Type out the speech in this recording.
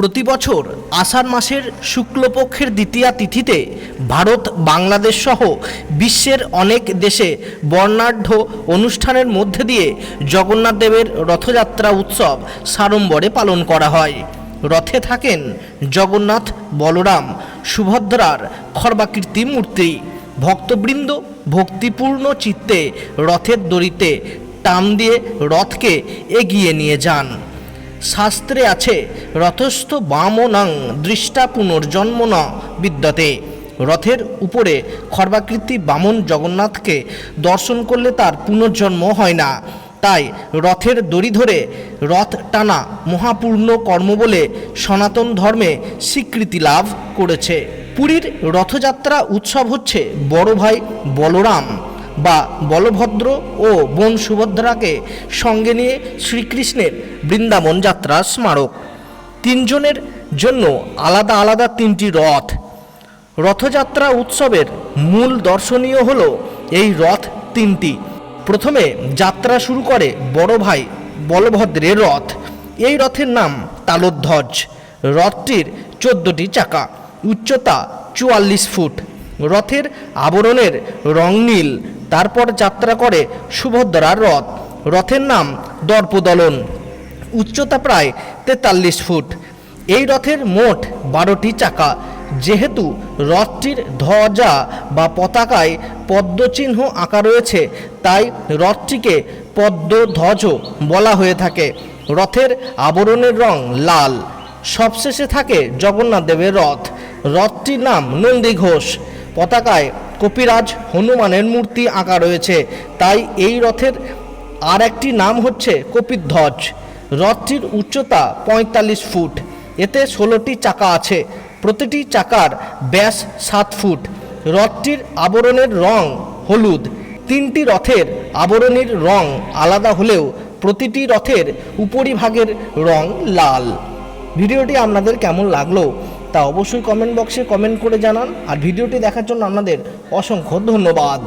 প্রতি বছর আষাঢ় মাসের শুক্লপক্ষের দ্বিতীয়া তিথিতে ভারত বাংলাদেশ সহ বিশ্বের অনেক দেশে বর্ণাঢ্য অনুষ্ঠানের মধ্যে দিয়ে জগন্নাথ দেবের রথযাত্রা উৎসব সাড়ম্বরে পালন করা হয়। রথে থাকেন জগন্নাথ, বলরাম, সুভদ্রার খর্বাকৃতি মূর্তি। ভক্তবৃন্দ ভক্তিপূর্ণ চিত্তে রথের দড়িতে টান দিয়ে রথকে এগিয়ে নিয়ে যান। শাস্ত্রে আছে, রথস্থ বামনাং দৃষ্টা পুনর্জন্ম ন বিদ্যতে। রথের উপরে খর্বাকৃতি বামন জগন্নাথকে দর্শন করলে তার পুনর্জন্ম হয় না। তাই রথের দড়ি ধরে রথ টানা মহাপূর্ণ কর্ম বলে সনাতন ধর্মে স্বীকৃতি লাভ করেছে। পুরীর রথযাত্রা উৎসব হচ্ছে বড় ভাই বলরাম বা বলভদ্র ও বোন সুভদ্রাকে সঙ্গে নিয়ে শ্রীকৃষ্ণের বৃন্দাবন যাত্রা স্মারক। তিনজনের জন্য আলাদা আলাদা তিনটি রথ। রথযাত্রা উৎসবের মূল দর্শনীয় হলো এই রথ তিনটি। প্রথমে যাত্রা শুরু করে বড় ভাই বলভদ্রের রথ। এই রথের নাম তালধ্বজ। রথটির 14টি চাকা, উচ্চতা 44 ফুট। রথের আবরণের রং নীল। তারপর যাত্রা করে সুভদ্রার রথ। রথের নাম দর্পদলন, উচ্চতা প্রায় 43 ফুট। এই রথের মোট 12টি চাকা। যেহেতু রথটির ধ্বজা বা পতাকায় পদ্মচিহ্ন আঁকা রয়েছে, তাই রথটিকে পদ্মধ্বজও বলা হয়ে থাকে। রথের আবরণের রং লাল। সবশেষে থাকে জগন্নাথ দেবের রথ। রথটির নাম নন্দীঘোষ। পতাকায় কপিরাজ হনুমানের মূর্তি আঁকা রয়েছে, তাই এই রথের আর একটি নাম হচ্ছে কপিধ্বজ। রথটির উচ্চতা 45 ফুট। এতে 16টি চাকা আছে। প্রতিটি চাকার ব্যাস 7 ফুট। রথটির আবরণের রং হলুদ। তিনটি রথের আবরণের রং আলাদা হলেও প্রতিটি রথের উপরিভাগের রং লাল। ভিডিওটি আপনাদের কেমন লাগলো তা অবশ্যই কমেন্ট বক্সে কমেন্ট করে জানান। আর ভিডিওটি দেখার জন্য আপনাদের অসংখ্য ধন্যবাদ।